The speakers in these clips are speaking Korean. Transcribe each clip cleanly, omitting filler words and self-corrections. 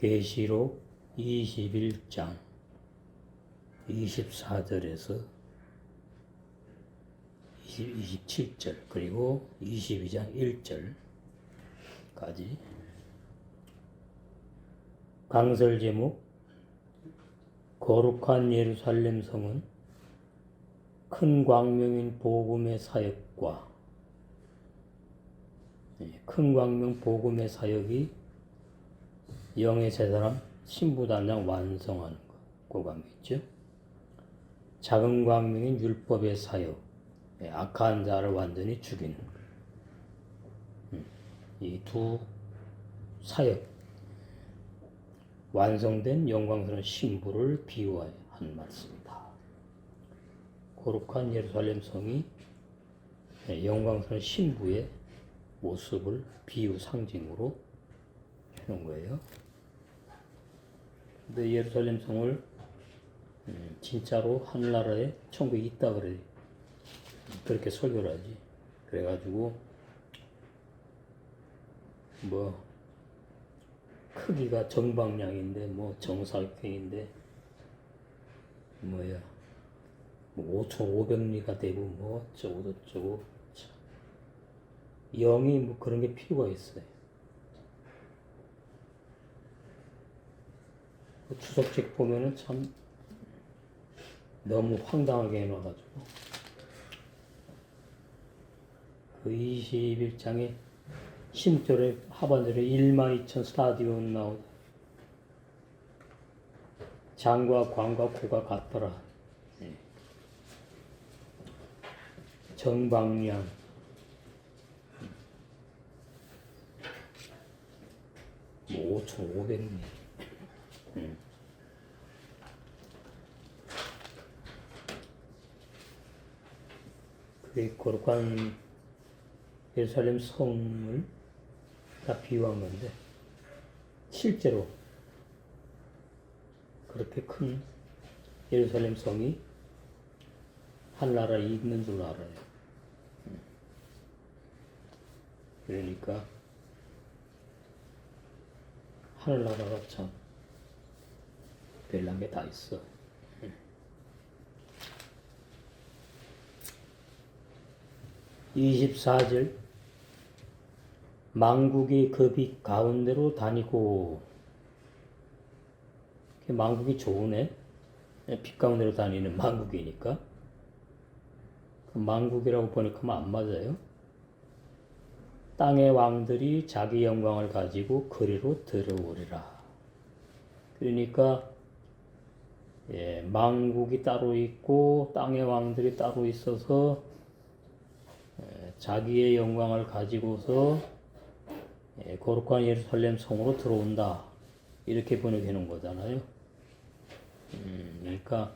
계시록 21장 24절에서 27절 그리고 22장 1절까지 강설 제목 거룩한 예루살렘 성은 큰 광명인 복음의 사역과 큰 광명 복음의 사역이 영의 세 사람 신부단장 완성하는 것. 그 광명 있죠. 작은 광명인 율법의 사역, 악한 자를 완전히 죽이는 것. 이 두 사역, 완성된 영광스러운 신부를 비유한 말씀이다. 거룩한 예루살렘 성이 영광스러운 신부의 모습을 비유 상징으로 해놓은 거예요. 근데 예루살렘 성을 진짜로 하늘나라에 천국에 있다 그래. 그렇게 설교를 하지. 그래가지고 뭐 크기가 정방량인데 뭐 정사각형인데 뭐야 뭐 5,500리가 되고 뭐 어쩌고 저쩌고 영이 뭐 그런 게 필요가 있어요. 그 주석책 보면은 참 너무 황당하게 해놔가지고 그 21장에 10절에 하반절에 12,000 스타디온 나오다. 장과 광과 고가 같더라. 정방량 5,500리. 그게 거룩한 예루살렘 성을 다 비유한 건데 실제로 그렇게 큰 예루살렘 성이 하늘나라에 있는 줄 알아요. 그러니까 하늘나라가 참 별난 게 다 있어. 24절 망국이 그 빛 가운데로 다니고. 망국이 좋으네. 빛 가운데로 다니는 망국이니까. 그 망국이라고 보니까 안 맞아요. 땅의 왕들이 자기 영광을 가지고 그리로 들어오리라. 그러니까 망국이 따로 있고 땅의 왕들이 따로 있어서 자기의 영광을 가지고서 거룩한 예루살렘 성으로 들어온다. 이렇게 번역해 놓은 거잖아요. 그러니까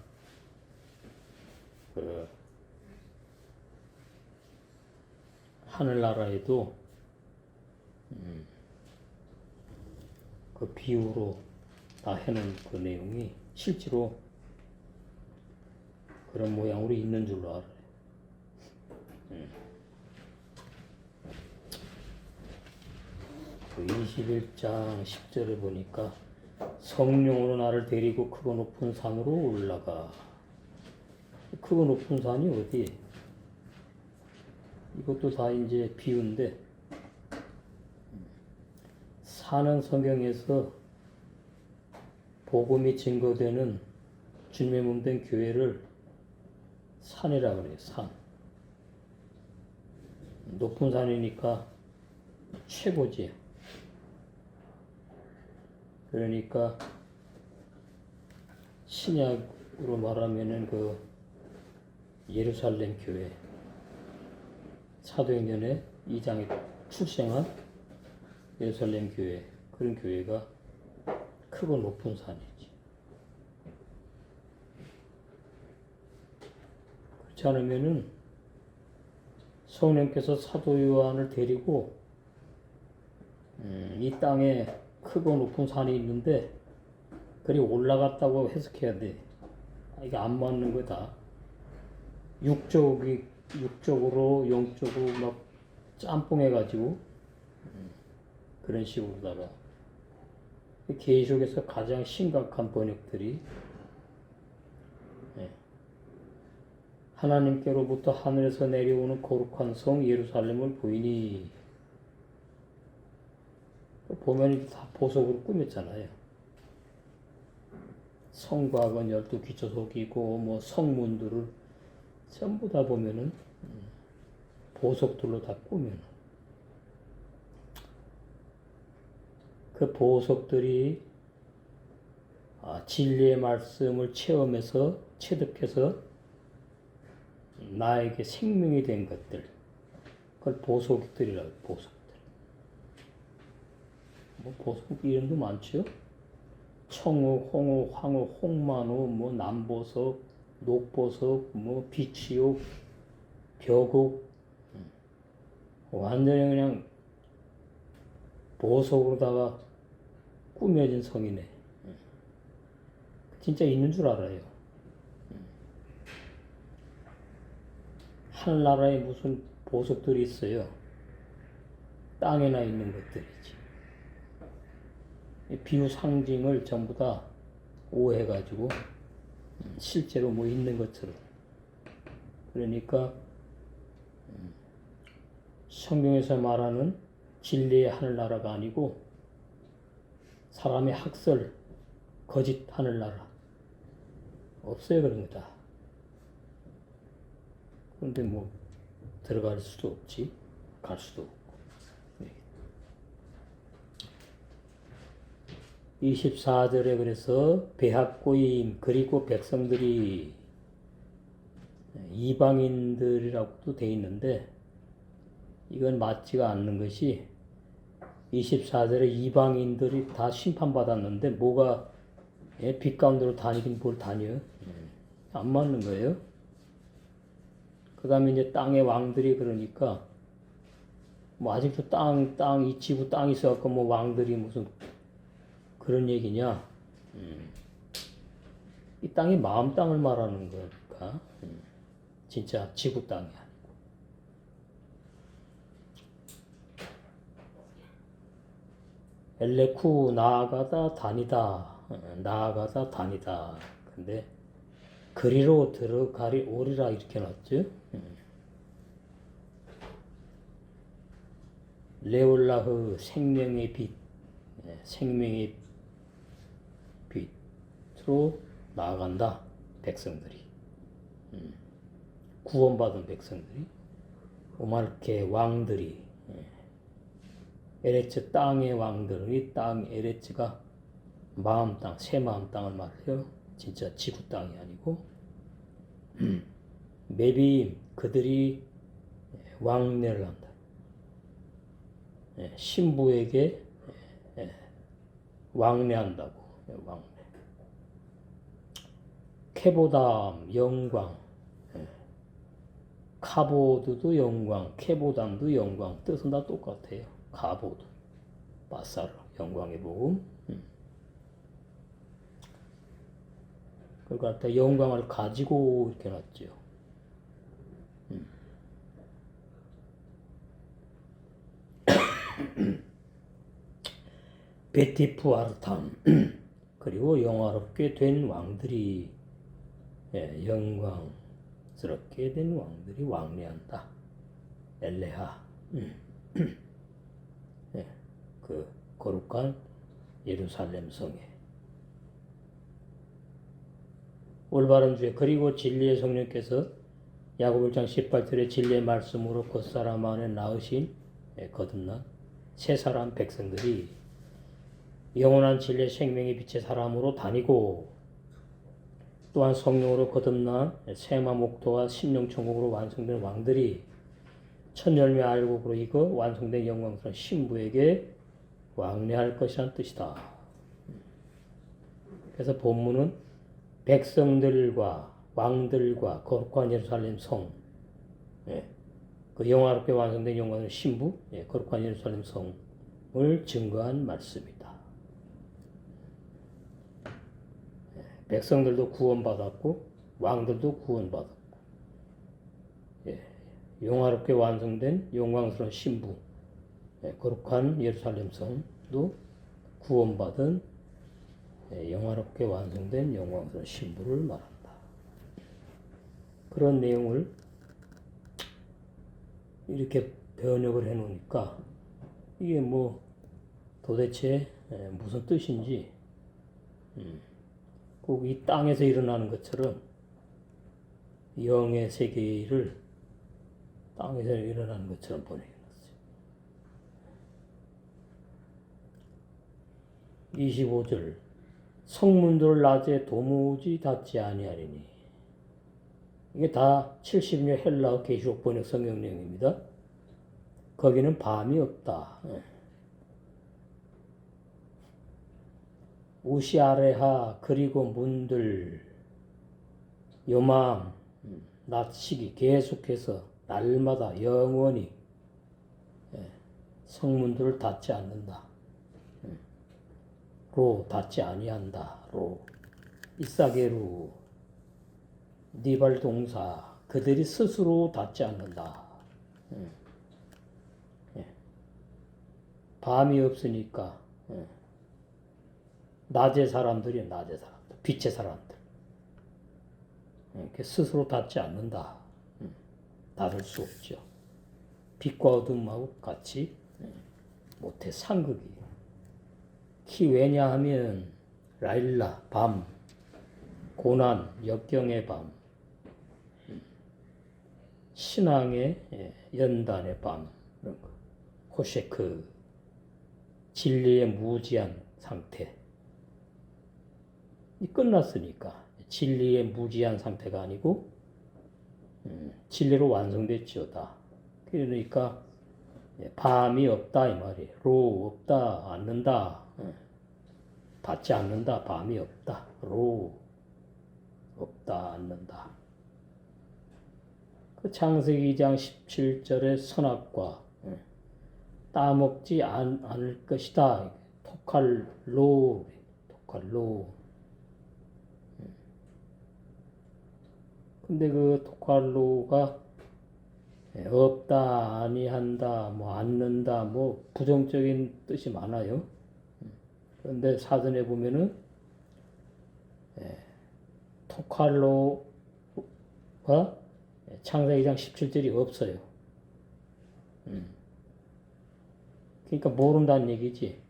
그 하늘나라에도 그 비유로 다 해놓은 그 내용이 실제로 그런 모양으로 있는 줄로 알아요. 그 21장 10절에 보니까 성령으로 나를 데리고 크고 높은 산으로 올라가. 크고 높은 산이 어디에? 이것도 다 이제 비유인데 산은 성경에서 복음이 증거되는 주님의 몸된 교회를 산이라고 그래요. 산. 높은 산이니까 최고지. 그러니까 신약으로 말하면은 그 예루살렘 교회 사도행전의 2장에 출생한 예루살렘 교회, 그런 교회가 크고 높은 산이지. 그렇지 않으면은 성령께서 사도 요한을 데리고 이 땅에 크고 높은 산이 있는데 그리 올라갔다고 해석해야 돼. 이게 안 맞는 거다. 육적으로 영적으로 막 짬뽕해가지고 그런 식으로다가 계시록에서 가장 심각한 번역들이 하나님께로부터 하늘에서 내려오는 거룩한 성 예루살렘을 보이니, 보면 다 보석으로 꾸몄잖아요. 성곽은 12기초석이고 뭐 성문들을 전부 다 보면은 보석들로 다 꾸며놓은, 그 보석들이 진리의 말씀을 체험해서 체득해서 나에게 생명이 된 것들, 그걸 보석들이라고. 보석들. 뭐 보석 이름도 많죠. 청옥, 홍옥, 황옥, 홍만옥, 뭐 남보석, 녹보석, 뭐 비치옥, 벽옥, 완전히 그냥 보석으로다가 꾸며진 성이네. 진짜 있는 줄 알아요. 하늘나라에 무슨 보석들이 있어요. 땅에나 있는 것들이지. 비유 상징을 전부 다 오해가지고 실제로 뭐 있는 것처럼. 그러니까 성경에서 말하는 진리의 하늘나라가 아니고 사람의 학설, 거짓 하늘나라 없어요. 그런 거다. 그런데 뭐 들어갈 수도 없지, 갈 수도 없고. 24절에 그래서 배합고임, 그리고 백성들이, 이방인들이라고도 돼 있는데 이건 맞지가 않는 것이, 24절에 이방인들이 다 심판받았는데 뭐가 빛 가운데로 다니긴 뭘 다녀요? 안 맞는 거예요. 그 다음에 이제 땅의 왕들이, 그러니까 뭐 아직도 이 지구 땅이 있어갖고 뭐 왕들이 무슨 그런 얘기냐. 이 땅이 마음 땅을 말하는 거니까 진짜 지구 땅이 아니고. 엘레쿠, 나아가다 다니다, 나아가다 다니다. 근데 그리로 들어가리 오리라 이렇게 놨죠. 레올라흐, 생명의 빛, 생명의 빛으로 나아간다. 백성들이, 구원받은 백성들이, 오마르케 왕들이, 에레츠 땅의 왕들이, 땅 에레츠가 마음 땅, 새 마음 땅을 말해요. 진짜 지구 땅이 아니고. 메비, 그들이 왕래를 한다. 신부에게 왕래한다고. 왕래. 케보담, 영광. 카보드도 영광, 케보담도 영광. 뜻은 다 똑같아요. 카보드, 바사르, 영광의 복음. 그러니까 영광을 가지고 이렇게 놨죠. 베티프 아르탐, 그리고 영화롭게 된 왕들이, 영광스럽게 된 왕들이 왕래한다. 엘레하, 그 거룩한 예루살렘 성에. 올바른 주에, 그리고 진리의 성령께서 야고보 1장 18절에 진리의 말씀으로 겉사람 안에 낳으신, 거듭난 새 사람 백성들이 영원한 진리의 생명의 빛의 사람으로 다니고, 또한 성령으로 거듭난 세마 목도와 심령천국으로 완성된 왕들이 천열매 알곡으로 익어 완성된 영광스러운 신부에게 왕래할 것이란 뜻이다. 그래서 본문은 백성들과 왕들과 거룩한 예루살렘 성, 그 영화롭게 완성된 영광의 신부, 거룩한 예루살렘 성을 증거한 말씀이다. 백성들도 구원받았고 왕들도 구원받았고, 영화롭게 완성된 영광스러운 신부, 거룩한 예루살렘 성도 구원받은 영화롭게 완성된 영광스러운 신부를 말한다. 그런 내용을 이렇게 번역을 해놓으니까 이게 뭐 도대체 무슨 뜻인지 꼭 이 땅에서 일어나는 것처럼 영의 세계를 땅에서 일어나는 것처럼 번역해놨어요. 25절 성문들 낮에 도무지 닿지 아니하리니 이게 다 70년 헬라어 계시록 번역 성경 내용입니다. 거기는 밤이 없다. 우시아레하 그리고 문들 요망 낮 시기 계속해서 날마다 영원히 성문들을 닫지 않는다. 로 닫지 아니한다. 로 이사게루 니발 동사 그들이 스스로 닫지 않는다. 밤이 없으니까 낮의 사람들이 낮의 사람들, 빛의 사람들 스스로 닫지 않는다. 닫을 수 없죠. 빛과 어둠하고 같이 못해 상극이. 왜냐하면 라일라 밤, 고난 역경의 밤, 신앙의 연단의 밤 이런 거. 호셰크 진리의 무지한 상태. 이 끝났으니까 진리의 무지한 상태가 아니고 진리로 완성됐지어다. 그러니까 밤이 없다 이 말이에요. 로 없다 않는다. 닿지 않는다. 밤이 없다. 로 없다 않는다. 그 창세기 2장 17절의 선악과 따먹지 않을 것이다. 토칼로 근데 그 토칼로가 없다, 아니한다, 뭐 않는다, 뭐 부정적인 뜻이 많아요. 그런데 사전에 보면은 토칼로가 창세기 2장 17절이 없어요. 그러니까 모른다는 얘기지.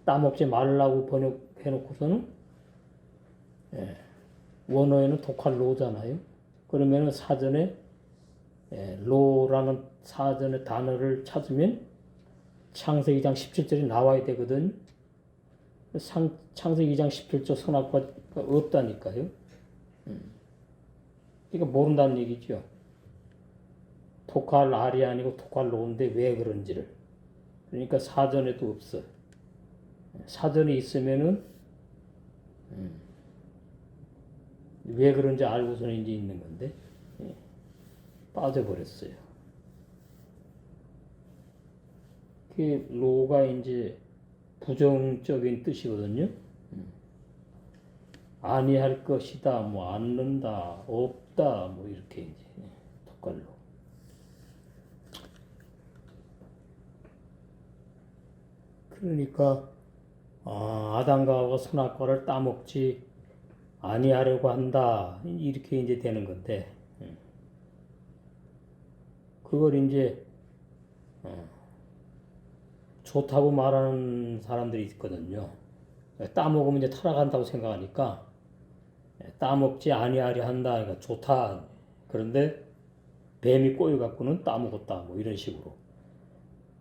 따먹지 말라고 번역해놓고서는 원어에는 토칼로잖아요. 그러면은 사전에 로라는 사전의 단어를 찾으면 창세기 2장 17절이 나와야 되거든. 창세기 2장 17절 선악과가 없다니까요. 그러니까 모른다는 얘기죠. 토칼 알이 아니고 토칼 로인데 왜 그런지를. 그러니까 사전에도 없어. 사전에 있으면은 왜 그런지 알고서는 이제 있는 건데 빠져버렸어요. 그 로가 이제 부정적인 뜻이거든요. 아니할 것이다, 뭐 않는다, 없다, 뭐 이렇게 이제 토칼로. 그러니까 아담과 하와가 선악과를 따먹지 아니하려고 한다 이렇게 이제 되는 건데 그걸 이제 좋다고 말하는 사람들이 있거든요. 따먹으면 이제 타락한다고 생각하니까 따먹지 아니하려 한다. 그러니까 좋다. 그런데 뱀이 꼬여갖고는 따먹었다. 뭐 이런 식으로.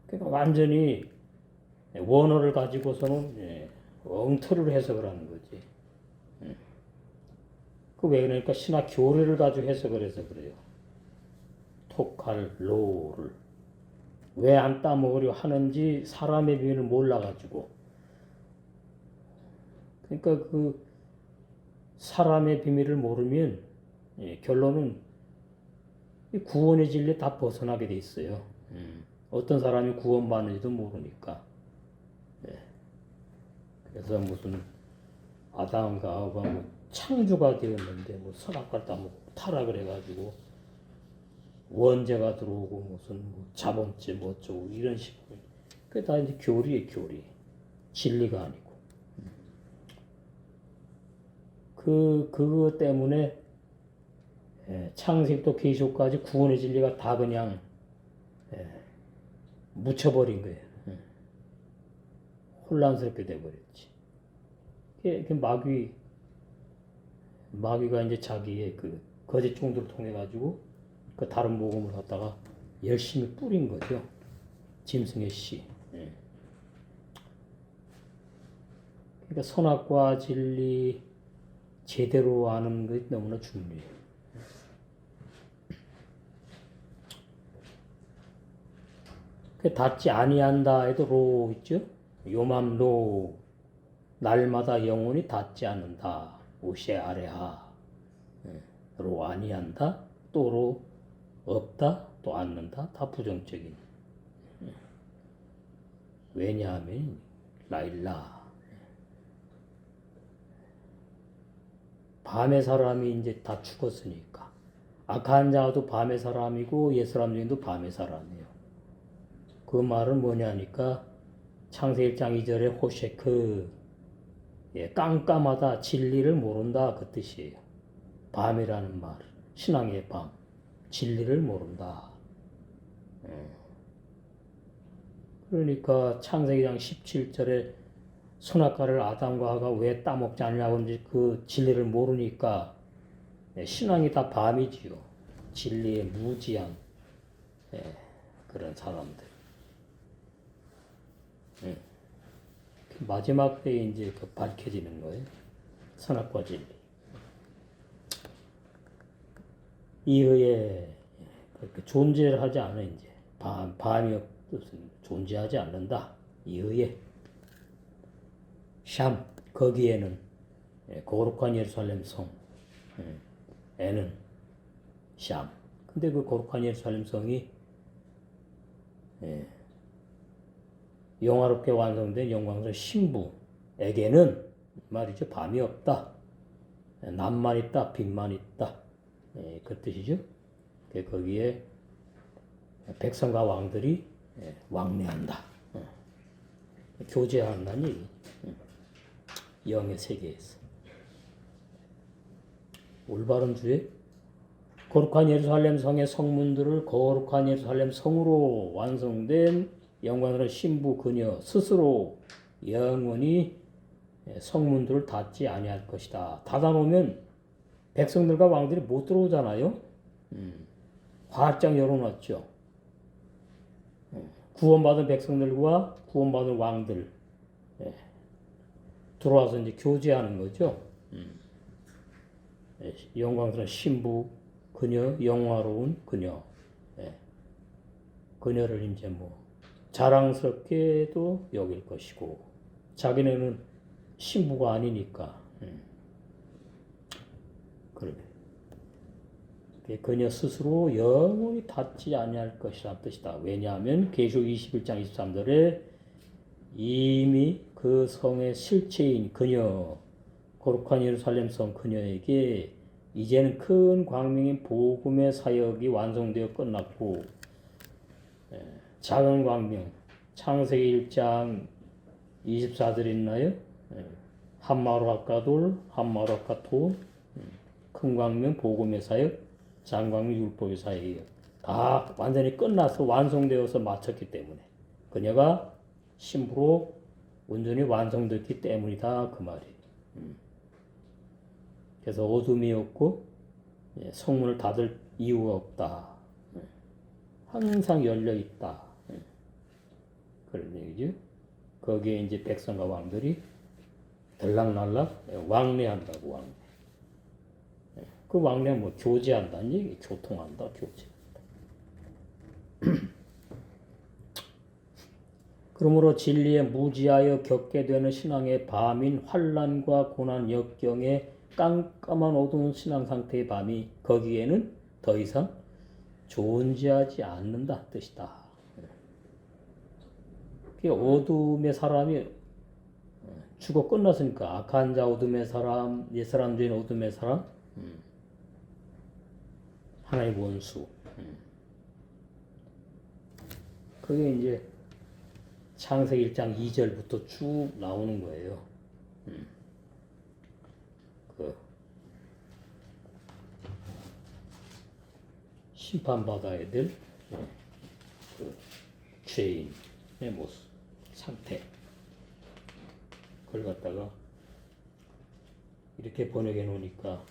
그러니까 완전히 원어를 가지고서는 엉터리로 해석을 하는 거지. 그 왜 그러니까 신학 교리를 가지고 해석을 해서 그래요. 토칼로를 왜 안 따먹으려 하는지 사람의 비밀을 몰라가지고. 그러니까 그 사람의 비밀을 모르면 결론은 구원의 진리에 다 벗어나게 돼 있어요. 어떤 사람이 구원받는지도 모르니까. 그래서 무슨 아담과 하와가 뭐 창조가 되었는데 뭐 선악과를 따먹고 타락을 해가지고 원죄가 들어오고 무슨 뭐 자본죄 뭐 어쩌고 이런 식으로. 그게 다 이제 교리예요, 교리. 진리가 아니고. 그거 때문에 창세기부터 계시록까지 구원의 진리가 다 그냥 묻혀버린 거예요. 혼란스럽게 돼버렸지. 그 마귀가 이제 자기의 그 거짓 종들을 통해 가지고 그 다른 복음을 갖다가 열심히 뿌린 거죠. 짐승의 씨. 그러니까 선악과 진리 제대로 아는 것이 너무나 중요해요. 그 닿지 아니한다 해도 로 있죠. 요맘로 날마다 영혼이 닿지 않는다. 오셰 아레하 로 아니한다. 또로 없다. 또 않는다. 다 부정적인. 왜냐하면 라일라 밤의 사람이 이제 다 죽었으니까 악한 자도 밤의 사람이고 옛 사람 중에도 밤의 사람이에요. 그 말은 뭐냐니까 창세기 1장 2절에 호셰크 깜깜하다 진리를 모른다 그 뜻이에요. 밤이라는 말 신앙의 밤 진리를 모른다. 그러니까 창세기장 17절에 선악과를 아담과 하가 왜 따먹지 않냐고 그 진리를 모르니까 신앙이 다 밤이지요. 진리에 무지한 그런 사람들. 마지막 때에 이제 그 밝혀지는 거예요. 선악과 진리. 이후에 존재를 하지 않아 이제 밤이 존재하지 않는다. 이후에 샴 거기에는 거룩한 예루살렘 성 에는 샴. 근데 그 거룩한 예루살렘 성이 영화롭게 완성된 영광스러운 신부에게는 말이죠. 밤이 없다. 낮만 있다. 빛만 있다. 그 뜻이죠. 거기에 백성과 왕들이 왕래한다. 교제한다는 얘기. 영의 세계에서. 올바른 주에 거룩한 예루살렘 성의 성문들을 거룩한 예루살렘 성으로 완성된 영광스러운 신부 그녀 스스로 영원히 성문들을 닫지 아니할 것이다. 닫아놓으면 백성들과 왕들이 못 들어오잖아요. 활짝 열어놨죠. 구원받은 백성들과 구원받은 왕들 들어와서 이제 교제하는 거죠. 영광스러운 신부 그녀 영화로운 그녀 그녀를 이제 뭐 자랑스럽게도 여길 것이고 자기네는 신부가 아니니까 그래 그녀 스스로 영원히 닿지 아니할 것이라는 뜻이다. 왜냐하면 계시록 21장 23절에 이미 그 성의 실체인 그녀 거룩한 예루살렘 성 그녀에게 이제는 큰 광명인 복음의 사역이 완성되어 끝났고 작은 광명 창세기 1장 24절 있나요? 한마루아까돌 한마루아까토 큰 광명 복음의 사역 작은 광명 율법의 사역이에요. 다 완전히 끝나서 완성되어서 마쳤기 때문에 그녀가 신부로 온전히 완성됐기 때문이다 그 말이에요. 그래서 어둠이 없고 성문을 닫을 이유가 없다. 항상 열려 있다. 그런 얘기죠. 거기에 이제 백성과 왕들이 들락날락 왕래한다고 왕래. 그 왕래는 뭐 교제한다는 얘기, 교통한다, 교제한다. 그러므로 진리에 무지하여 겪게 되는 신앙의 밤인 환난과 고난 역경에 깜깜한 어두운 신앙 상태의 밤이 거기에는 더 이상 존재하지 않는다 뜻이다. 그 어둠의 사람이 죽어 끝났으니까 악한 자 어둠의 사람, 옛 사람 된 어둠의 사람, 하나의 원수. 그게 이제 창세기 1장 2절부터 쭉 나오는 거예요. 그 심판받아야 될 그 죄인의 모습, 상태. 그걸 갖다가 이렇게 번역해 놓으니까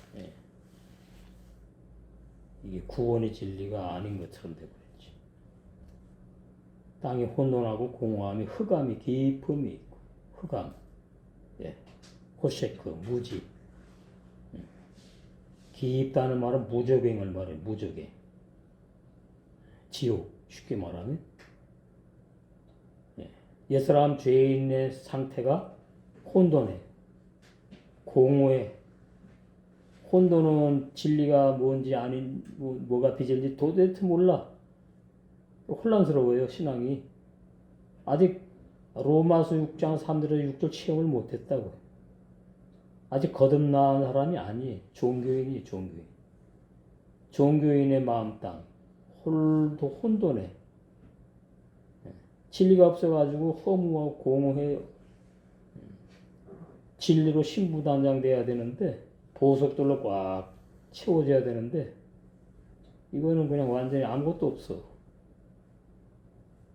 이게 구원의 진리가 아닌 것처럼 되버렸지. 땅이 혼돈하고 공허함이 흑암이 깊음이 있고 흑암, 호셰크, 무지. 깊다는 말은 무적행을 말해. 무적행. 지옥, 쉽게 말하면 옛사람 죄인의 상태가 혼돈해, 공허해. 혼돈은 진리가 뭔지 아닌 뭐가 비전지 도대체 몰라. 혼란스러워요, 신앙이. 아직 로마서 6장 3절에서 6절 체험을 못했다고. 아직 거듭난 사람이 아니에요. 종교인이 종교인. 종교인의 마음 땅 혼돈해. 진리가 없어가지고 허무하고 공허해요. 진리로 신부단장 돼야 되는데 보석들로 꽉 채워져야 되는데 이거는 그냥 완전히 아무것도 없어.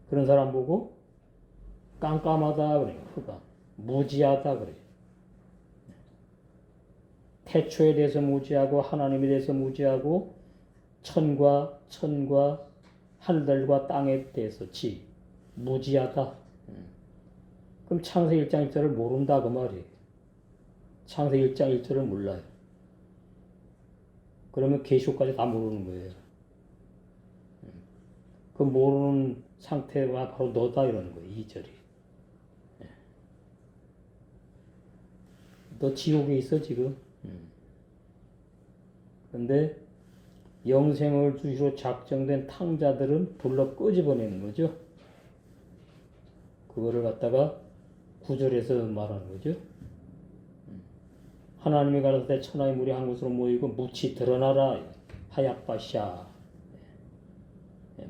그런 사람 보고 깜깜하다 그래. 흑암. 무지하다 그래. 태초에 대해서 무지하고 하나님에 대해서 무지하고 천과 하늘들과 땅에 대해서 무지하다. 그럼 창세기 1장 1절을 모른다 그 말이에요. 창세기 1장 1절을 몰라요. 그러면 계시록까지 다 모르는 거예요. 그 모르는 상태가 바로 너다 이러는 거예요. 2절이. 너 지옥에 있어 지금. 그런데 영생을 주시로 작정된 탕자들은 불러 끄집어내는 거죠. 그거를 갖다가 9절에서 말하는 거죠. 하나님이 가라사대 천하의 물이 한 곳으로 모이고 묻이 드러나라. 하약바샤.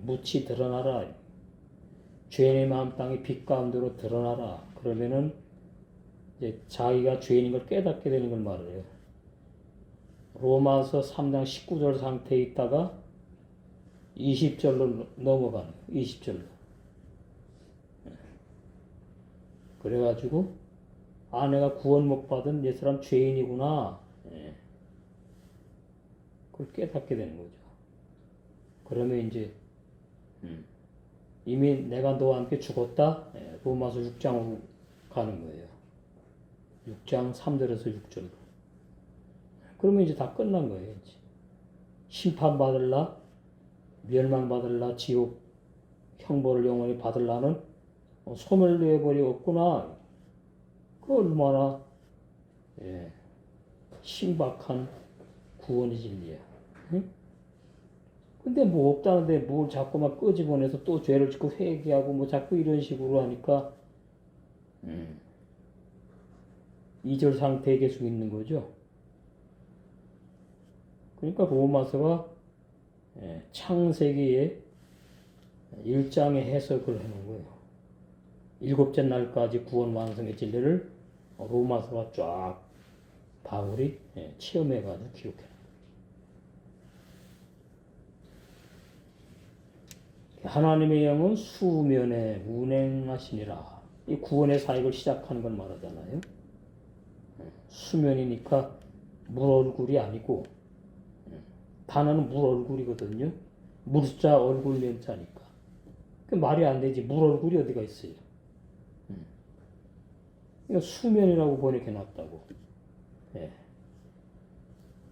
묻이 드러나라. 죄인의 마음 땅이 빛 가운데로 드러나라. 그러면은 이제 자기가 죄인인 걸 깨닫게 되는 걸 말해요. 로마서 3장 19절 상태에 있다가 20절로 넘어가는 거예요. 20절로. 그래가지고 내가 구원 못 받은 옛사람 죄인이구나. 그걸 깨닫게 되는 거죠. 그러면 이제 이미 내가 너와 함께 죽었다. 로마서 6장으로 가는 거예요. 6장 3절에서 6절로. 그러면 이제 다 끝난 거예요. 이제. 심판받을라, 멸망받을라, 지옥 형벌을 영원히 받을라는 소멸되어버렸구나. 그 얼마나 신박한 구원의 진리야. 응? 근데 뭐 없다는데 뭘 자꾸만 끄집어내서 또 죄를 짓고 회개하고 뭐 자꾸 이런 식으로 하니까 2절 상태에 계속 있는 거죠. 그러니까 로마서가 창세기의 1장의 해석을 해놓은 거예요. 7째 날까지 구원 완성의 진리를 로마서가 쫙 바울이 체험해가지고 기록해요. 하나님의 영은 수면에 운행하시니라. 이 구원의 사역을 시작하는 걸 말하잖아요. 수면이니까 물 얼굴이 아니고 단어는 물 얼굴이거든요. 물자 얼굴 면자니까. 그 말이 안 되지. 물 얼굴이 어디가 있어요. 이거 수면이라고 번역해 놨다고.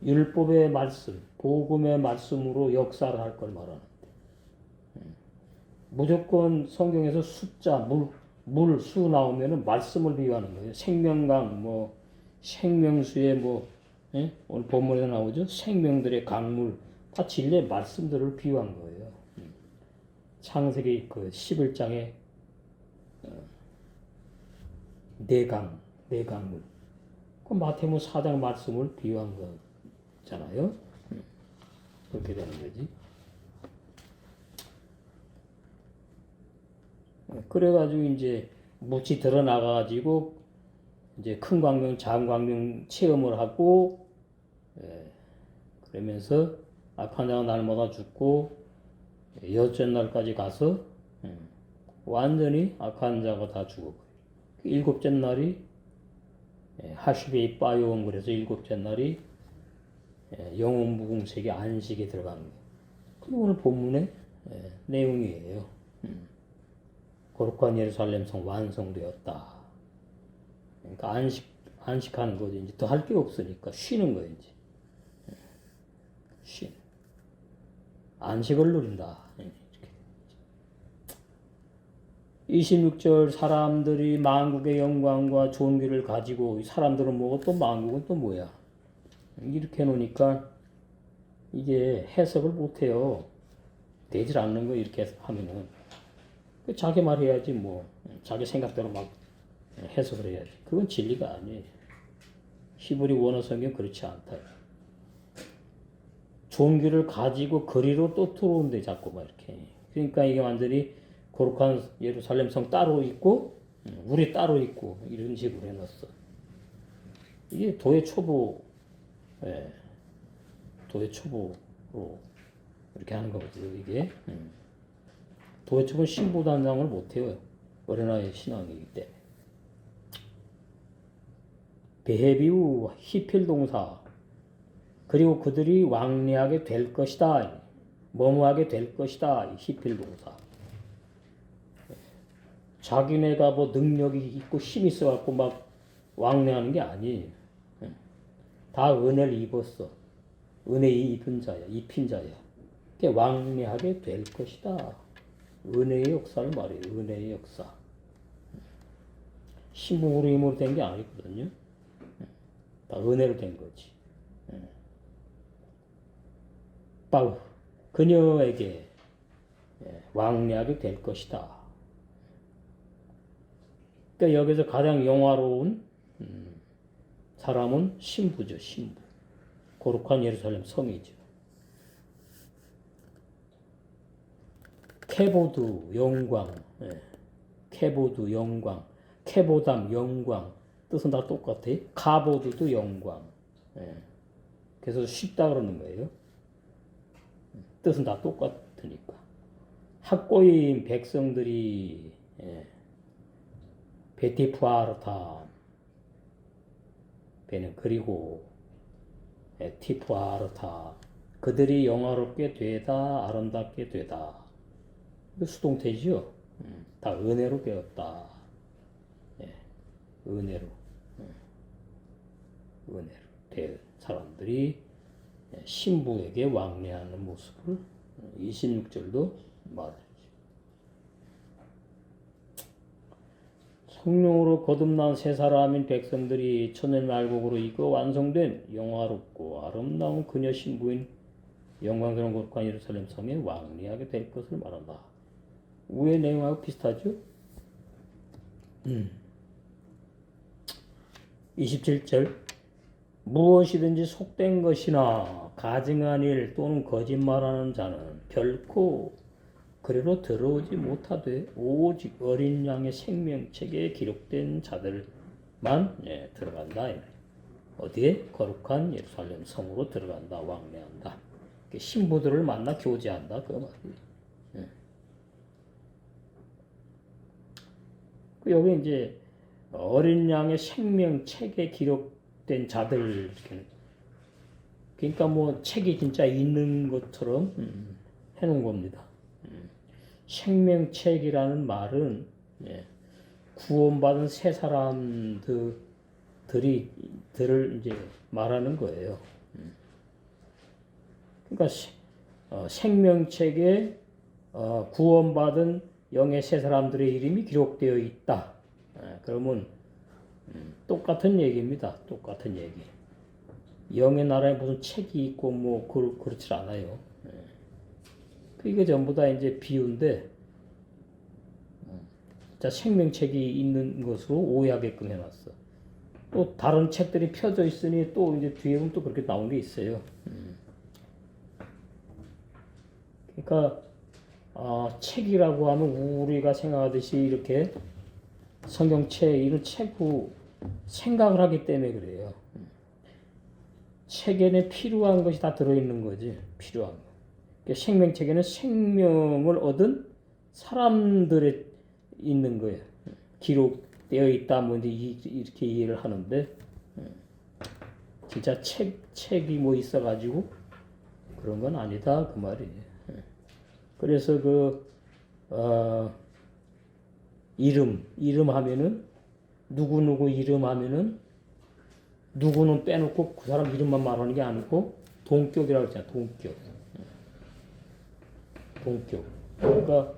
율법의 말씀, 복음의 말씀으로 역사를 할 걸 말하는데. 무조건 성경에서 숫자, 물, 수 나오면은 말씀을 비유하는 거예요. 생명강, 생명수의 오늘 본문에서 나오죠. 생명들의 강물, 다 진리의 말씀들을 비유한 거예요. 창세기 그 11장에 네 강물. 그 마태복음 4장 말씀을 비유한 거잖아요. 그렇게 되는 거지. 그래가지고 이제 묻이 드러나가지고 이제 큰 광명, 작은 광명 체험을 하고 그러면서 악한 자가 날마다 죽고 여째 날까지 가서 완전히 악한 자가 다 죽어버려요. 일곱째 날이 하시베이 빠요원, 그래서 일곱째 날이 영원 무궁색의 안식에 들어가는 거예요. 그게 오늘 본문의 내용이에요. 거룩한 예루살렘 성 완성되었다. 그러니까 안식하는 거죠. 이제 더 할 게 없으니까 쉬는 거예요. 이제 안식을 누린다. 26절 사람들이 만국의 영광과 존귀를 가지고, 사람들은 뭐고 또 만국은 또 뭐야? 이렇게 해놓으니까 이게 해석을 못해요. 되질 않는 거 이렇게 하면은. 자기 말 해야지 뭐. 자기 생각대로 막 해석을 해야지. 그건 진리가 아니에요. 히브리 원어 성경 그렇지 않다. 존귀를 가지고 거리로 또 들어온대 자꾸 막 이렇게. 그러니까 이게 완전히 거룩한 예루살렘 성 따로 있고 우리 따로 있고 이런 식으로 해놨어. 이게 도의 초보, 도의 초보로 이렇게 하는 거거든요. 이게 도의 초보는 신부단장을 못해요. 어린아이 신앙이기 때문에. 베헤비우 히필 동사, 그리고 그들이 왕래하게 될 것이다. 뭐뭐하게 될 것이다. 히필 동사. 자기네가 뭐 능력이 있고 힘이 있어갖고 막 왕래하는 게 아니에요. 다 은혜를 입었어. 은혜의 입은 자야, 입힌 자야. 왕래하게 될 것이다. 은혜의 역사를 말해요. 은혜의 역사. 신봉으로 힘으로 된 게 아니거든요. 다 은혜로 된 거지. 바로 그녀에게 왕래하게 될 것이다. 그러니까 여기서 가장 영화로운 사람은 신부죠. 신부. 거룩한 예루살렘 성이죠. 케보드 영광, 케보드 영광, 케보담 영광, 뜻은 다 똑같아요. 카보드도 영광. 그래서 쉽다 그러는 거예요. 뜻은 다 똑같으니까. 학고인 백성들이 베티푸아르타, 베는 그리고 티푸아르타, 그들이 영화롭게 되다, 아름답게 되다. 이거 수동태지요. 다 은혜로 되었다. 은혜로 된 사람들이 신부에게 왕래하는 모습을 26절도 말하죠. 성령으로 거듭난 새 사람인 백성들이 천년 말복으로 이끌어 완성된 영화롭고 아름다운 그녀 신부인 영광스러운 거룩한 예루살렘 성에 왕래하게 될 것을 말한다. 위의 내용하고 비슷하죠? 27절 무엇이든지 속된 것이나 가증한 일 또는 거짓말하는 자는 결코 그리로 들어오지 못하되 오직 어린 양의 생명책에 기록된 자들만 들어간다. 어디에? 거룩한 예루살렘 성으로 들어간다. 왕래한다. 신부들을 만나 교제한다. 그 말이에요. 여기 이제 어린 양의 생명책에 기록된 자들, 그러니까 뭐 책이 진짜 있는 것처럼 해놓은 겁니다. 생명책이라는 말은 구원받은 새 사람들을 이제 말하는 거예요. 그러니까 생명책에 구원받은 영의 새 사람들의 이름이 기록되어 있다. 그러면 똑같은 얘기입니다. 똑같은 얘기. 영의 나라에 무슨 책이 있고 뭐 그렇지 않아요. 이게 전부 다 이제 비유인데, 자, 생명책이 있는 것으로 오해하게끔 해놨어. 또 다른 책들이 펴져 있으니 또 이제 뒤에 보면 또 그렇게 나온 게 있어요. 그러니까 책이라고 하면 우리가 생각하듯이 이렇게 성경책 이런 책으로 생각을 하기 때문에 그래요. 책에는 필요한 것이 다 들어있는 거지. 필요한 거. 그러니까 생명책에는 생명을 얻은 사람들의 있는 거예요. 기록되어 있다 뭐 이렇게 이해를 하는데 진짜 책이 뭐 있어가지고 그런 건 아니다 그 말이에요. 그래서 이름 하면은 누구 이름 하면은 누구는 빼놓고 그 사람 이름만 말하는 게 아니고 동격이라고 했잖아. 동격. 그러니까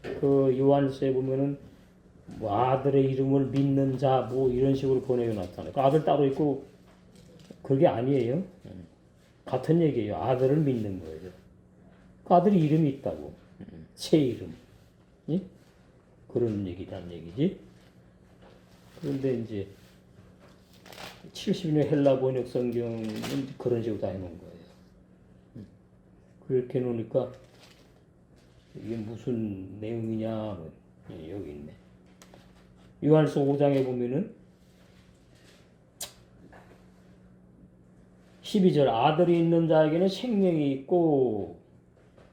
그 요한서에 보면은 뭐 아들의 이름을 믿는 자 뭐 이런 식으로 번역해 놨잖아요. 그 아들 따로 있고 그게 아니에요. 같은 얘기예요. 아들을 믿는 거예요. 그 아들이 이름이 있다고. 새 이름. 예? 그런 얘기란 얘기지. 그런데 이제 70년 헬라 번역 성경은 그런 식으로 다 해놓은 거예요. 그렇게 해놓으니까 이게 무슨 내용이냐 여기 있네. 요한서 5장에 보면은 12절 아들이 있는 자에게는 생명이 있고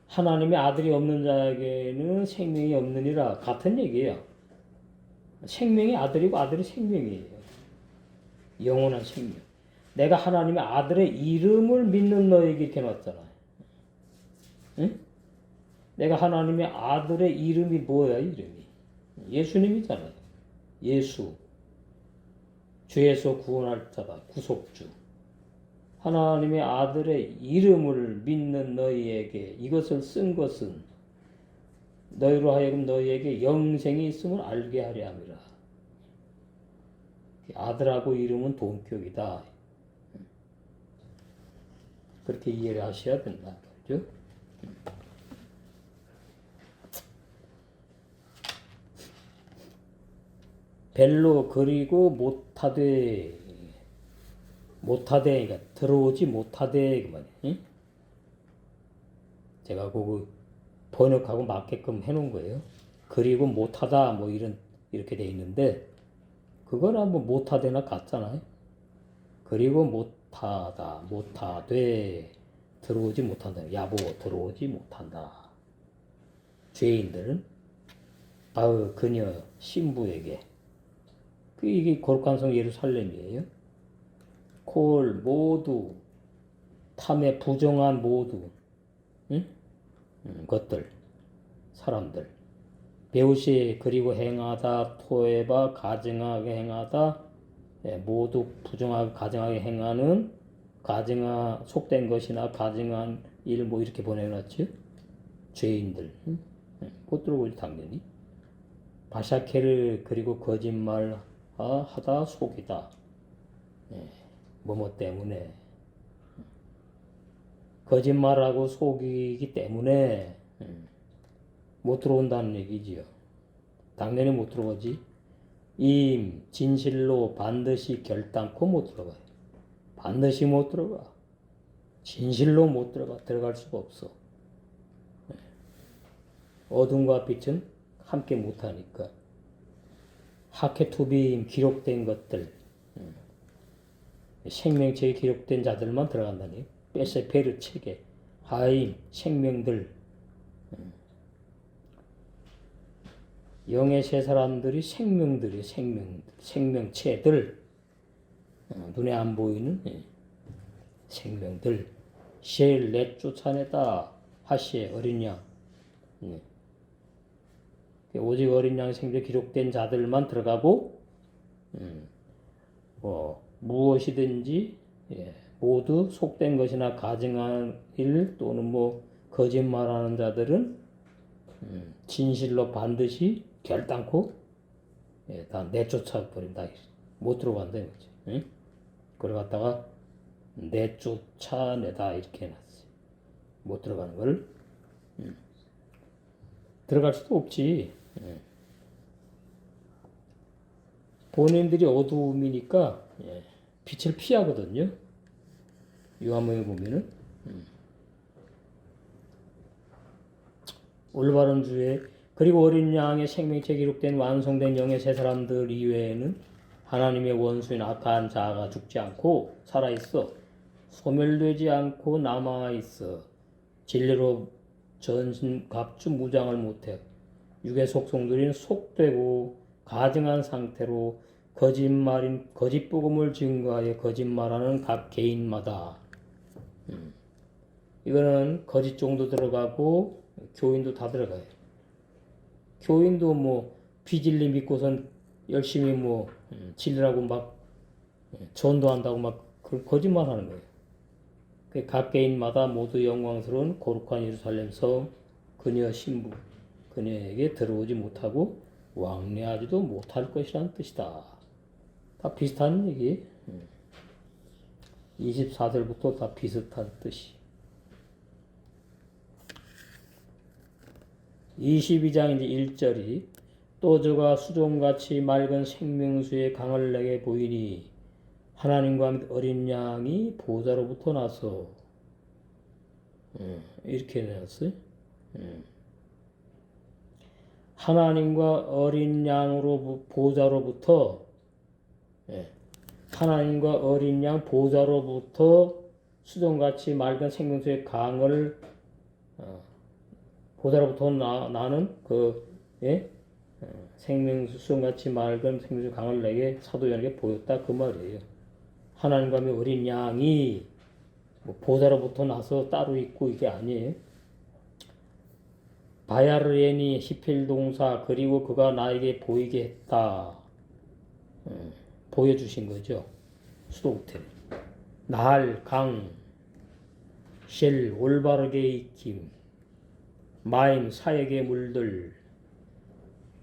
하나님의 아들이 없는 자에게는 생명이 없느니라. 같은 얘기예요. 생명이 아들이고 아들이 생명이에요. 영원한 생명. 내가 하나님의 아들의 이름을 믿는 너에게 이렇게 놨잖아요. 응? 내가 하나님의 아들의 이름이 뭐야? 이름이 예수님이잖아요. 예수. 죄에서 구원할 자다. 구속주. 하나님의 아들의 이름을 믿는 너희에게 이것을 쓴 것은 너희로 하여금 너희에게 영생이 있음을 알게 하려 함이라. 아들하고 이름은 동격이다. 그렇게 이해를 하셔야 된다. 그죠? 벨로 그리고 못하되 그러니까 들어오지 못하되 그 말이에요. 응? 제가 그거 번역하고 맞게끔 해놓은 거예요. 그리고 못하다 뭐 이렇게 돼 있는데 그거나 뭐 못하되나 같잖아요. 그리고 못하되 들어오지 못한다. 야보 들어오지 못한다. 죄인들은 그녀 신부에게 이게 거룩한 성 예루살렘이에요. 콜 모두 탐에 부정한 모두 것들 사람들 배우시 그리고 행하다 토해봐 가증하게 행하다 모두 부정하게 가증하게 행하는 가증하 속된 것이나 가증한 일 뭐 이렇게 보내놨죠. 죄인들 못 들어오지 당연히. 바샤케르 그리고 거짓말 하다 속이다. 뭐뭐 때문에 거짓말하고 속이기 때문에 못 들어온다는 얘기지요. 당연히 못 들어오지. 진실로 반드시 결단코 못 들어가요. 반드시 못 들어가. 진실로 못 들어가. 들어갈 수가 없어. 어둠과 빛은 함께 못하니까. 하케투빔 기록된 것들 생명책에 기록된 자들만 들어간다니. 베세페르 책에 하임 생명들 영의 세 사람들이 생명들이 생명체들 눈에 안 보이는 생명들 쉘 넷 쫓아내다 하시에 어린 양 오직 어린 양 생명 기록된 자들만 들어가고 무엇이든지 모두 속된 것이나 가증한 일 또는 뭐 거짓말하는 자들은 진실로 반드시 결단코 다 내쫓아 버린다. 못 들어간다 이거지. 그래 갖다가 내쫓아내다 이렇게 해놨어요. 못 들어가는 걸 들어갈 수도 없지. 본인들이 어두움이니까 빛을 피하거든요. 요한복음에 보면은 올바른 주에 그리고 어린 양의 생명책에 기록된 완성된 영의 세 사람들 이외에는 하나님의 원수인 악한 자가 죽지 않고 살아있어. 소멸되지 않고 남아있어 진리로 전신 갑주 무장을 못해 육의 속성들인 속되고 가증한 상태로 거짓 복음을 증거하여 거짓말하는 각 개인마다 이거는 거짓 종도 들어가고 교인도 다 들어가요. 교인도 뭐 비진리 믿고선 열심히 뭐 진리라고 막 전도한다고 막 거짓말하는 거예요. 각 개인마다 모두 영광스러운 거룩한 예루살렘 성 그녀 신부 그녀에게 들어오지 못하고 왕래하지도 못할 것이라는 뜻이다. 다 비슷한 얘기. 24절부터 다 비슷한 뜻이. 22장 이제 1절이 또 저가 수종같이 맑은 생명수의 강을 내게 보이니 하나님과 어린 양이 보좌로부터 나서 이렇게 내놨어요. 하나님과 어린 양으로 보좌로부터 하나님과 어린 양 보좌로부터 수종같이 맑은 생명수의 강을 보좌로부터 나는 수종같이 맑은 생명수의 강을 내게 사도 요한에게 보였다 그 말이에요. 하나님과 어린 양이 뭐 보좌로부터 나서 따로 있고 이게 아니에요. 바야르에니 히필 동사 그리고 그가 나에게 보이게 했다. 보여주신 거죠. 수동태. 날, 강, 쉘, 올바르게 익힘, 마임, 사역의 물들,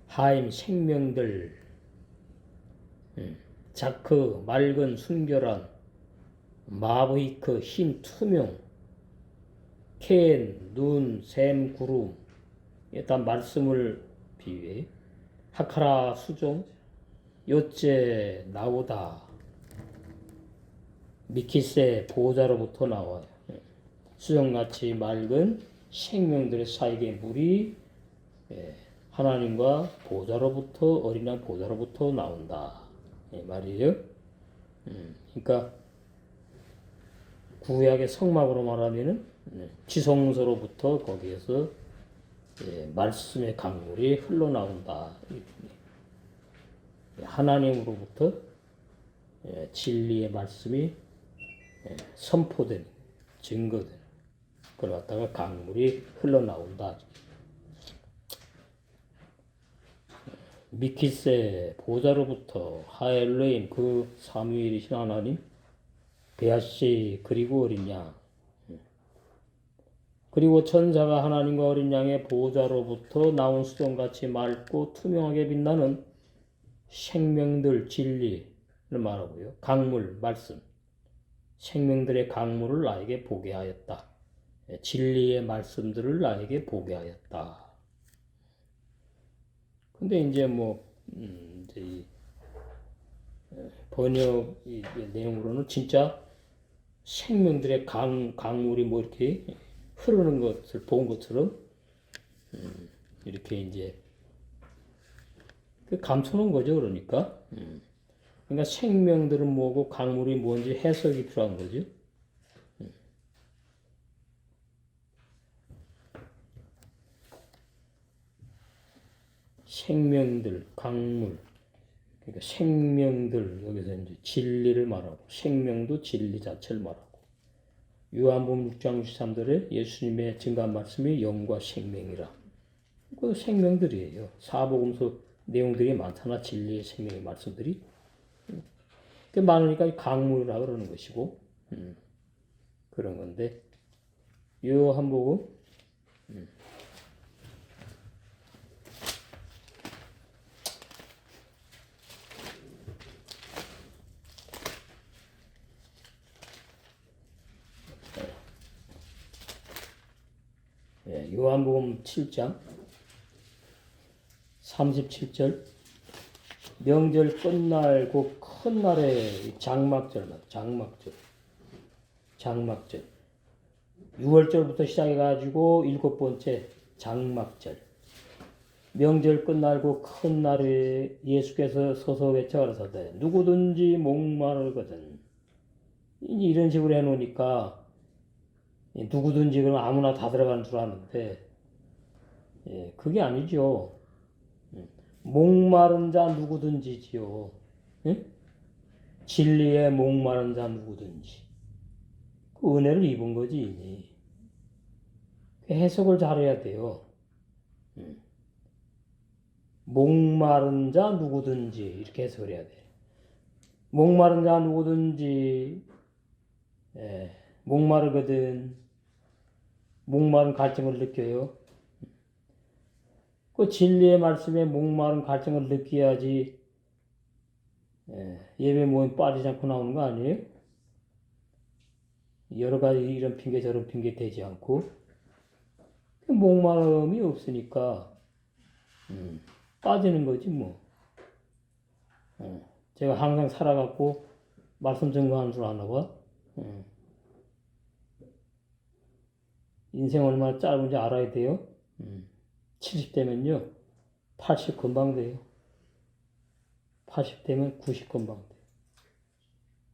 하임, 생명들, 자크, 맑은, 순결한, 마브히크, 흰, 투명, 켄, 눈, 샘, 구름, 일단 말씀을 비유해. 하카라, 수종, 요째, 나오다, 미키세, 보호자로부터 나와요. 수정같이 맑은 생명들의 사이의 물이 하나님과 보호자로부터 어린 양 보호자로부터 나온다. 이 말이에요. 그러니까 구약의 성막으로 말하면은 지성소로부터 거기에서 말씀의 강물이 흘러나온다. 하나님으로부터 진리의 말씀이 선포된 증거된 그걸 갖다가 강물이 흘러나온다. 미키세 보좌로부터 하엘레임 그 삼위일이신 하나님 베아시 그리고 어린 양 그리고 천사가 하나님과 어린 양의 보좌로부터 나온 수정같이 맑고 투명하게 빛나는 생명들 진리를 말하고요. 강물 말씀 생명들의 강물을 나에게 보게 하였다. 진리의 말씀들을 나에게 보게 하였다. 근데 이제 이제 이 번역 내용으로는 진짜 생명들의 강물이 뭐 이렇게 흐르는 것을 본 것처럼 이렇게 이제 감춰놓은 거죠. 그러니까 생명들은 뭐고 강물이 뭔지 해석이 필요한 거죠. 생명들, 강물, 그러니까 생명들 여기서 이제 진리를 말하고 생명도 진리 자체를 말하고 요한복음 6장 63절에 예수님의 증거한 말씀이 영과 생명이라. 그 생명들이에요. 사복음서 내용들이 많잖아. 진리의 생명의 말씀들이. 많으니까 강물이라 그러는 것이고 그런 건데 요한복음 요한복음 7장 37절 명절 끝날 그 큰 날에 장막절 6월절부터 시작해가지고 7번째 장막절 명절 끝날고 큰 날에 예수께서 서서 외쳐 가라사대 누구든지 목마르거든 이런 식으로 해놓으니까 누구든지 그럼 아무나 다 들어가는 줄 아는데 그게 아니죠. 목마른 자 누구든지지요. 예? 진리에 목마른 자 누구든지 그 은혜를 입은 거지. 그 해석을 잘해야 돼요. 목마른 자 누구든지 이렇게 해석을 해야 돼. 목마른 자 누구든지 목마르거든 목마른 갈증을 느껴요. 그 진리의 말씀에 목마른 갈증을 느껴야지 예배 모임 빠지지 않고 나오는 거 아니에요? 여러 가지 이런 핑계 저런 핑계 대지 않고 목마름이 없으니까 빠지는 거지 뭐. 제가 항상 살아갖고 말씀 증거하는 줄 아나 봐. 인생 얼마나 짧은지 알아야 돼요. 70대면요 80 금방 돼요. 80대면 90 금방 돼요.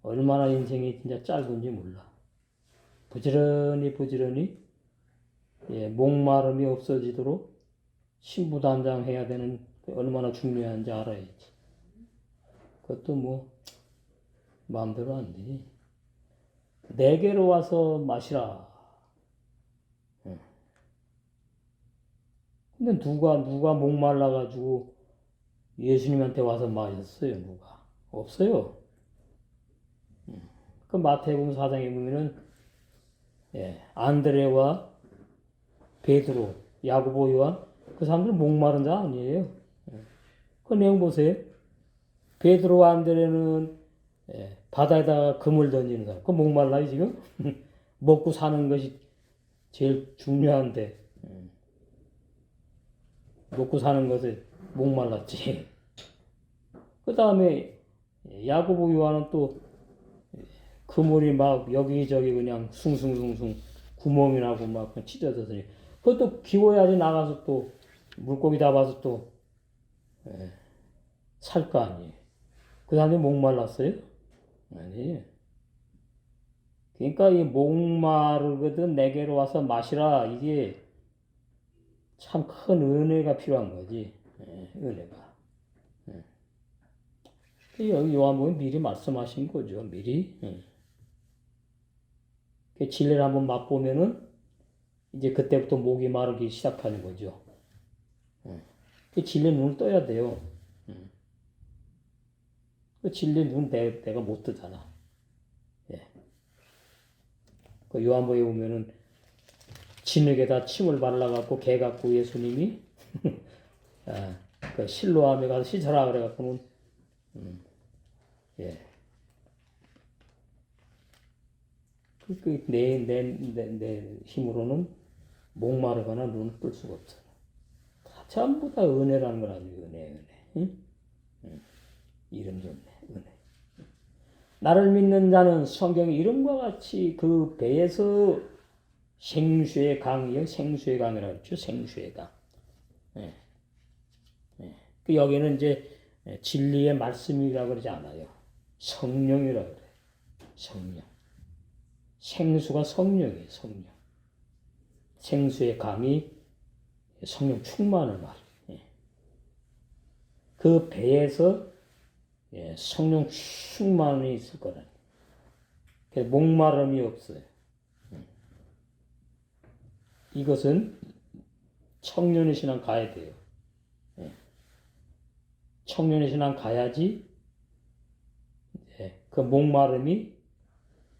얼마나 인생이 진짜 짧은지 몰라. 부지런히 목마름이 없어지도록 신부단장 해야 되는 얼마나 중요한지 알아야지. 그것도 뭐 마음대로 안 되지. 내게로 와서 마시라. 근데 누가 목말라가지고 예수님한테 와서 마셨어요? 누가? 없어요. 그 마태복음 4장에 보면은 안드레와 베드로, 야고보, 요한 그 사람들은 목마른 자 아니에요. 그 내용 보세요. 베드로와 안드레는 바다에다가 금을 던지는 사람. 그 목말라요 지금? 먹고 사는 것이 제일 중요한데 먹고 사는 것에 목말랐지. 그 다음에 야고보 요한은 또 그물이 막 여기저기 그냥 숭숭숭숭 구멍이 나고 막 찢어졌으니 그것도 기워야지 나가서 또 물고기 잡아서 또 살 거 아니에요. 그 사람이 목말랐어요? 아니. 그러니까 이 목마르거든 내게로 와서 마시라. 이게 참 큰 은혜가 필요한 거지. 은혜가. 여기 요한복음 미리 말씀하신 거죠. 미리. 진리를 한번 맛보면은 이제 그때부터 목이 마르기 시작하는 거죠. 진리 눈을 떠야 돼요. 그 진리 눈 내가 못 뜨잖아. 그 요한복음에 보면은 진흙에다 침을 발라갖고 개 갖고 예수님이 그 실로암에 가서 씻어라 그래갖고는 내 힘으로는 목마르거나 눈을 뜰 수가 없어. 다 전부 다 은혜라는 걸 아니고 은혜. 응? 이름 좋네. 은혜. 나를 믿는 자는 성경의 이름과 같이 그 배에서 생수의 강이요. 생수의 강이라고 했죠. 생수의 강. 그 여기는 이제 진리의 말씀이라고 그러지 않아요. 성령이라고 그래요. 성령. 생수가 성령이에요. 성령. 생수의 강이 성령 충만을 말해요. 그 배에서 성령 충만이 있을 거라니. 목마름이 없어요. 이것은 청년의 신앙 가야 돼요. 청년의 신앙 가야지 그 목마름이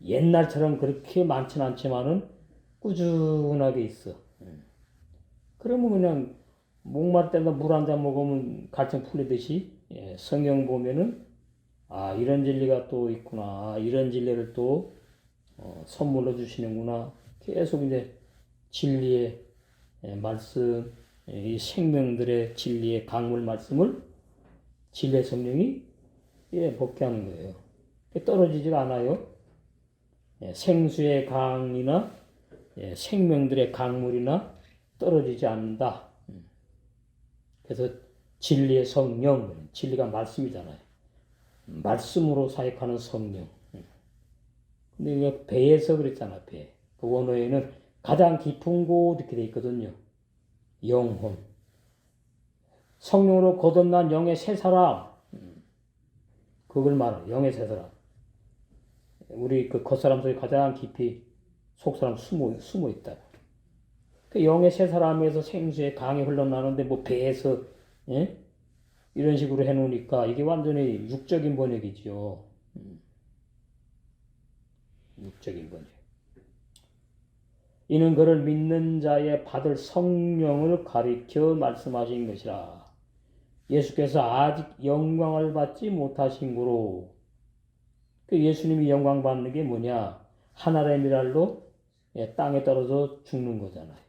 옛날처럼 그렇게 많지는 않지만은 꾸준하게 있어. 그러면 그냥 목마를 때마다 물 한 잔 먹으면 갈증 풀리듯이 성경 보면은 이런 진리가 또 있구나. 이런 진리를 또 선물로 주시는구나. 계속 이제 진리의 말씀, 이 생명들의 진리의 강물 말씀을 진리의 성령이 먹게 하는 거예요. 떨어지지가 않아요. 생수의 강이나 생명들의 강물이나 떨어지지 않는다. 그래서 진리의 성령, 진리가 말씀이잖아요. 말씀으로 사역하는 성령. 근데 이거 배에서 그랬잖아, 배. 그 원어에는 가장 깊은 곳 이렇게 돼 있거든요. 영혼. 성령으로 거듭난 영의 새 사람. 그걸 말해. 영의 새 사람. 우리 그 겉사람 속에 가장 깊이 속사람 숨어 있다. 그 영의 새 사람에서 생수의 강이 흘러나는데 뭐 배에서 예? 이런 식으로 해놓으니까 이게 완전히 육적인 번역이지요. 육적인 번역. 이는 그를 믿는 자의 받을 성령을 가리켜 말씀하신 것이라. 예수께서 아직 영광을 받지 못하신 거로. 그 예수님이 영광 받는 게 뭐냐? 하늘의 미랄로 땅에 떨어져 죽는 거잖아요.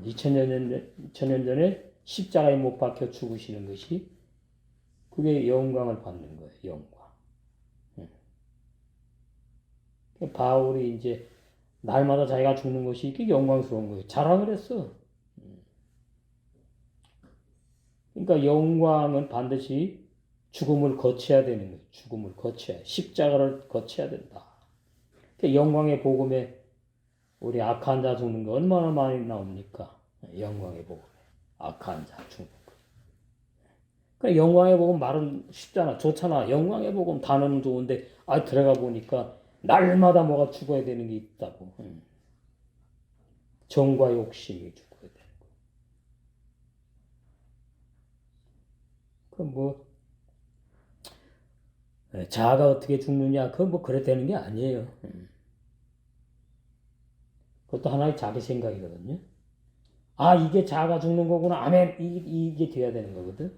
2000년 전에 십자가에 못 박혀 죽으시는 것이 그게 영광을 받는 거예요. 영광. 바울이 이제 날마다 자기가 죽는 것이 이게 영광스러운 거예요. 자랑을 했어. 그러니까 영광은 반드시 죽음을 거쳐야 되는 거예요. 죽음을 거쳐야, 십자가를 거쳐야 된다. 영광의 복음에 우리 악한 자 죽는 거 얼마나 많이 나옵니까? 영광의 복음에 악한 자 죽는 거. 그러니까 영광의 복음 말은 쉽잖아. 좋잖아. 영광의 복음 단어는 좋은데 들어가 보니까 날마다 뭐가 죽어야 되는 게 있다고. 정과 욕심이 죽어야 되는 거. 그 뭐 자아가 어떻게 죽느냐? 그건 뭐 그래 되는 게 아니에요. 그것도 하나의 자기 생각이거든요. 이게 자아가 죽는 거구나. 아멘. 이게 돼야 되는 거거든.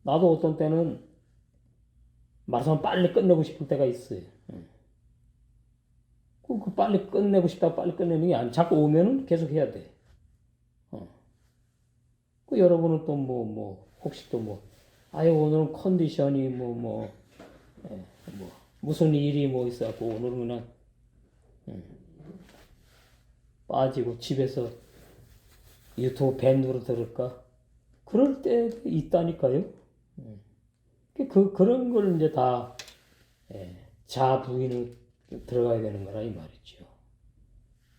나도 어떤 때는 말씀 빨리 끝내고 싶을 때가 있어요. 그 빨리 끝내고 싶다고 빨리 끝내는 게 아니야. 자꾸 오면은 계속 해야 돼. 그 여러분은 또 혹시 또 오늘은 컨디션이 무슨 일이 있어갖고 오늘은 그냥 빠지고 집에서 유튜브 밴드로 들을까? 그럴 때 있다니까요. 그런 걸 이제 다 자아 부인을 들어가야 되는 거라 이 말이죠.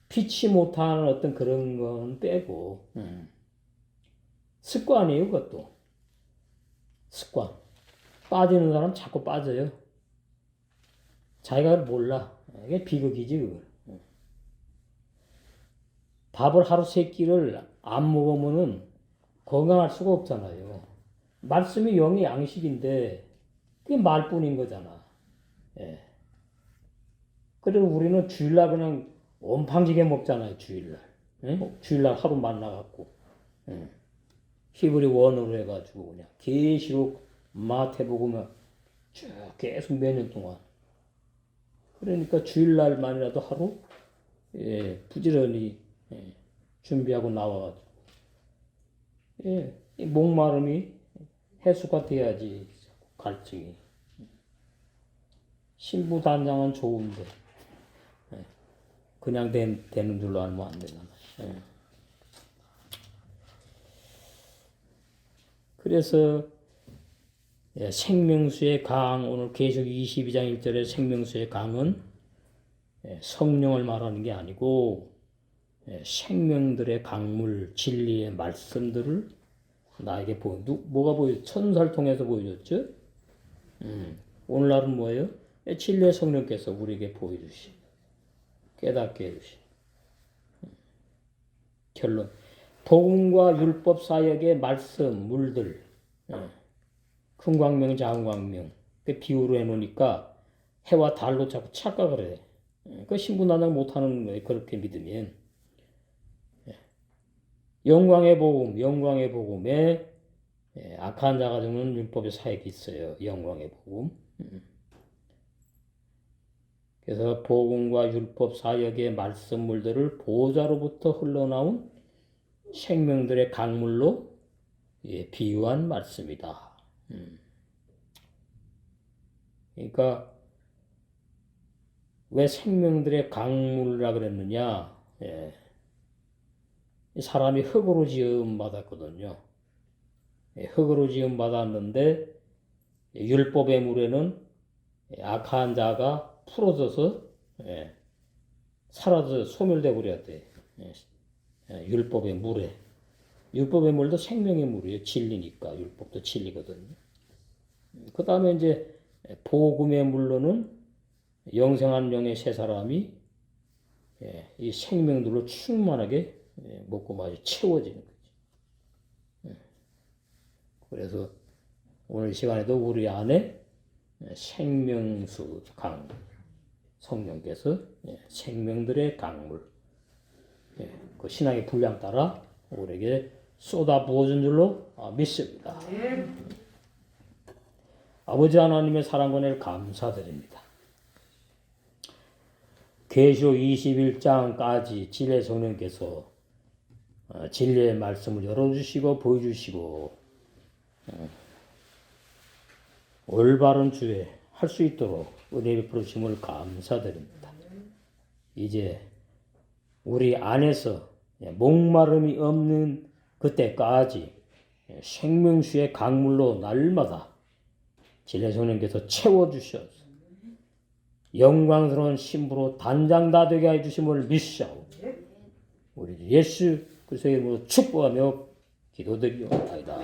피치 못하는 어떤 그런 건 빼고 습관이에요. 그것도 습관. 빠지는 사람 자꾸 빠져요. 자기가 몰라. 이게 비극이지 그걸. 밥을 하루 3끼를 안 먹으면은 건강할 수가 없잖아요. 말씀이 영의 양식인데 그게 말뿐인 거잖아. 그리고 우리는 주일날 그냥 온팡지게 먹잖아요. 주일날. 주일날 하루 만나갖고. 히브리 원어로 해가지고 그냥 계시록 마태복음 쭉 계속 몇 년 동안. 그러니까 주일날만이라도 하루 부지런히 준비하고 나와가지고 이 목마름이 해소가 돼야지. 갈증이. 신부단장은 좋은데 그냥 되는 줄로 알면 안 되잖아. 그래서 생명수의 강, 오늘 계시록 22장 1절에 생명수의 강은 성령을 말하는 게 아니고 생명들의 강물, 진리의 말씀들을 나에게 뭐가 보여? 천사를 통해서 보여줬죠? 오늘날은 뭐예요? 진리의 성령께서 우리에게 보여주시, 깨닫게 해주시. 결론. 복음과 율법 사역의 말씀, 물들, 큰 광명, 작은 광명, 그 비유로 해놓으니까 해와 달로 자꾸 착각을 해. 그 신분단장 못하는 거예요. 그렇게 믿으면. 영광의 복음에 악한 자가 죽는 율법의 사역이 있어요. 영광의 복음. 그래서 복음과 율법 사역의 말씀물들을 보좌로부터 흘러나온 생명들의 강물로 비유한 말씀이다. 그러니까 왜 생명들의 강물이라 그랬느냐? 사람이 흙으로 지음 받았거든요. 흙으로 지음 받았는데 율법의 물에는 악한 자가 풀어져서 사라져 소멸돼 버려야 돼. 율법의 물에. 율법의 물도 생명의 물이에요. 진리니까. 율법도 진리거든요. 그 다음에 이제 복음의 물로는 영생한 영의 세 사람이 이 생명들로 충만하게 먹고 마시 채워지는 거지. 그래서 오늘 시간에도 우리 안에 생명수 강 성령께서 생명들의 강물 그 신앙의 분량 따라 우리에게 쏟아 부어준 줄로 믿습니다. 아버지 하나님의 사랑과 은혜를 감사드립니다. 계시록 21장까지 진리의 성령께서 진리의 말씀을 열어주시고 보여주시고 올바른 주에 할 수 있도록 은혜 베풀으심을 감사드립니다. 이제 우리 안에서 목마름이 없는 그때까지 생명수의 강물로 날마다 진리의 성령께서 채워주셔서 영광스러운 신부로 단장다 되게 해주심을 믿사오니 우리 예수 그리스도의 이름으로 축복하며 기도드리옵나이다.